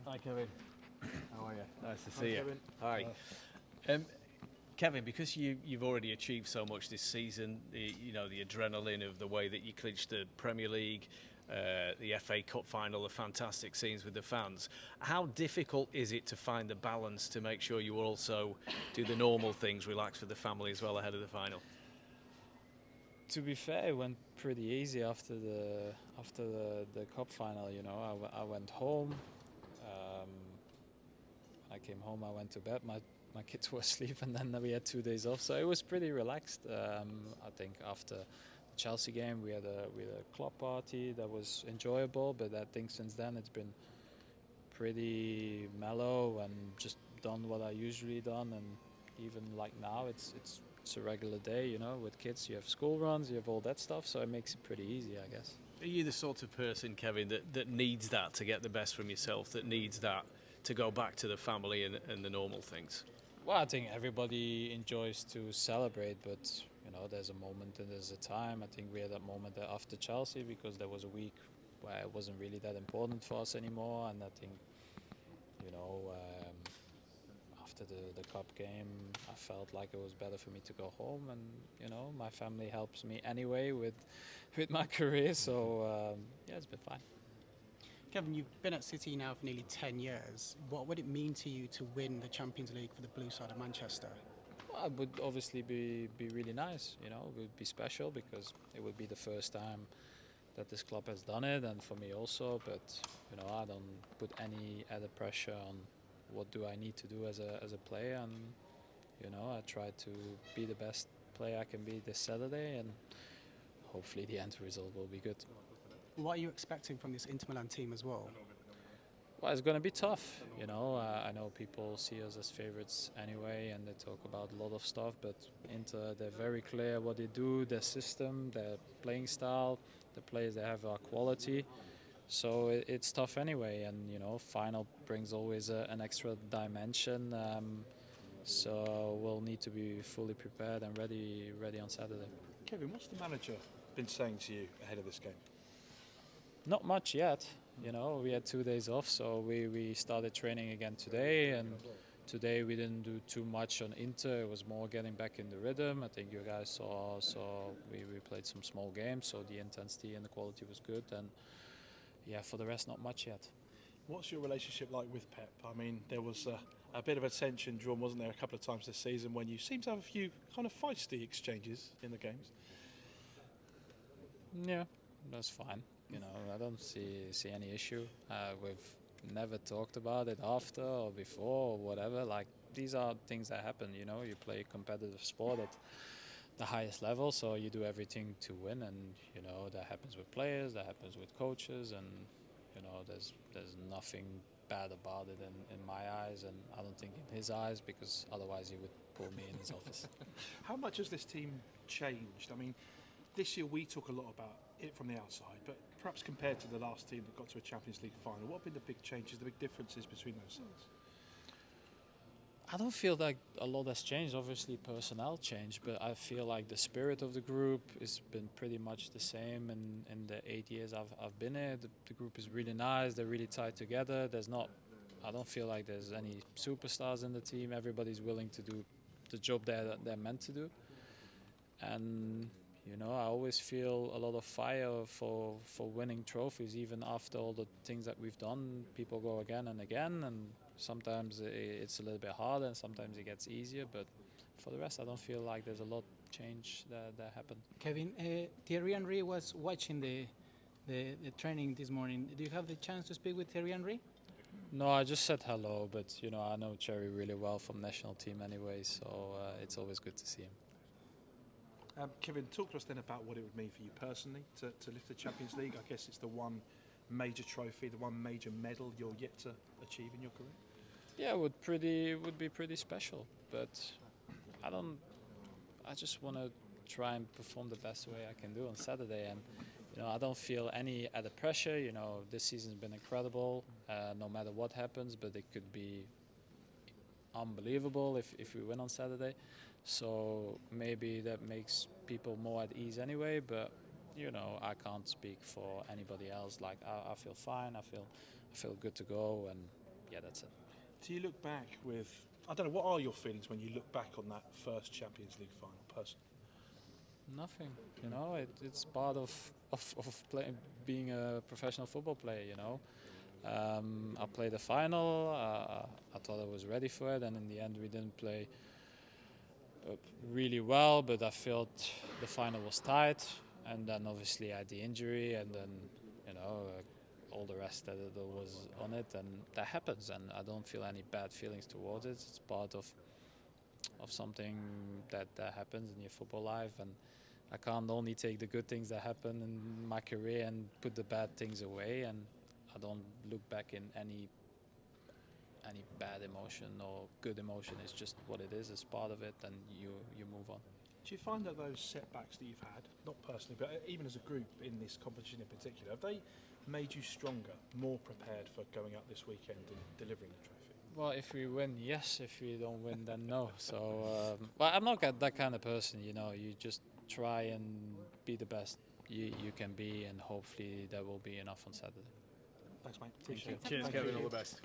Hi, Kevin. How are you? Nice to see you. Kevin. Hi. Kevin, because you've already achieved so much this season, the adrenaline of the way that you clinched the Premier League, the FA Cup final, the fantastic scenes with the fans. How difficult is it to find the balance to make sure you also do the normal things, relax with the family as well ahead of the final? To be fair, it went pretty easy after the cup final. You know, I went home. When I came home, I went to bed. My kids were asleep, and then we had 2 days off, so it was pretty relaxed. I think after the Chelsea game, we had a club party that was enjoyable, but I think since then it's been pretty mellow and just done what I usually done, and even like now, it's a regular day. You know, with kids, you have school runs, you have all that stuff, so it makes it pretty easy, I guess. Are you the sort of person, Kevin, that needs that to get the best from yourself, that needs that to go back to the family and the normal things? Well, I think everybody enjoys to celebrate, but you know, there's a moment and there's a time. I think we had that moment after Chelsea because there was a week where it wasn't really that important for us anymore, and I think, you know, after the cup game, I felt like it was better for me to go home, and you know, my family helps me anyway with my career, so yeah, it's been fine. Kevin, you've been at City now for nearly 10 years. What would it mean to you to win the Champions League for the blue side of Manchester? Well, it would obviously be really nice, you know, it would be special because it would be the first time that this club has done it, and for me also, but you know, I don't put any added pressure on what do I need to do as a player, and you know, I try to be the best player I can be this Saturday, and hopefully the end result will be good. What are you expecting from this Inter Milan team as well? Well, it's going to be tough. You know, I know people see us as favourites anyway, and they talk about a lot of stuff. But Inter, they're very clear what they do, their system, their playing style, the players they have are quality. So it's tough anyway, and you know, final brings always an extra dimension. So we'll need to be fully prepared and ready on Saturday. Kevin, what's the manager been saying to you ahead of this game? Not much yet. You know, we had 2 days off, so we started training again today, and today we didn't do too much on Inter. It was more getting back in the rhythm. I think you guys saw we played some small games, so the intensity and the quality was good, and yeah, for the rest, not much yet. What's your relationship like with Pep? I mean, there was a bit of attention drawn, wasn't there, a couple of times this season when you seem to have a few kind of feisty exchanges in the games? Yeah, that's fine. You know, I don't see any issue. We've never talked about it after or before or whatever. Like, these are things that happen. You know, you play competitive sport at the highest level, so you do everything to win, and you know that happens with players, that happens with coaches, and you know there's nothing bad about it in my eyes, and I don't think in his eyes, because otherwise he would pull me in his office. How much has this team changed? I mean, this year we talk a lot about it from the outside, but perhaps compared to the last team that got to a Champions League final, what have been the big changes, the big differences between those sides? I don't feel like a lot has changed. Obviously, personnel changed, but I feel like the spirit of the group has been pretty much the same in the 8 years I've been here. The group is really nice. They're really tied together. I don't feel like there's any superstars in the team. Everybody's willing to do the job they're meant to do. And you know, I always feel a lot of fire for winning trophies, even after all the things that we've done. People go again and again, and sometimes it's a little bit harder, and sometimes it gets easier. But for the rest, I don't feel like there's a lot change that happened. Kevin, Thierry Henry was watching the training this morning. Do you have the chance to speak with Thierry Henry? No, I just said hello, but you know, I know Thierry really well from national team anyway, so it's always good to see him. Kevin, talk to us then about what it would mean for you personally to lift the Champions League. I guess it's the one major trophy, the one major medal you're yet to achieve in your career. Yeah, it would be pretty special, but I just want to try and perform the best way I can do on Saturday, and you know, I don't feel any added pressure. You know, this season's been incredible, no matter what happens, but it could be unbelievable if we win on Saturday. So maybe that makes people more at ease anyway, but you know, I can't speak for anybody else. Like, I feel fine, I feel good to go, and yeah, that's it. Do you look back with, I don't know, what are your feelings when you look back on that first Champions League final, personally? Nothing, you know. It's part of being a professional football player, you know. I played the final. I thought I was ready for it, and in the end, we didn't play really well. But I felt the final was tight, and then obviously I had the injury, and then you know all the rest that was on it, and that happens. And I don't feel any bad feelings towards it. It's part of something that happens in your football life, and I can't only take the good things that happen in my career and put the bad things away. And I don't look back in any bad emotion or good emotion. It's just what it is. It's part of it, and you move on. Do you find that those setbacks that you've had, not personally, but even as a group in this competition in particular, have they made you stronger, more prepared for going out this weekend and delivering the trophy? Well, if we win, yes. If we don't win, then no. So, well, I'm not that kind of person. You know, you just try and be the best you can be, and hopefully that will be enough on Saturday. Thanks, mate. Thank you. Cheers, Kevin. All the best.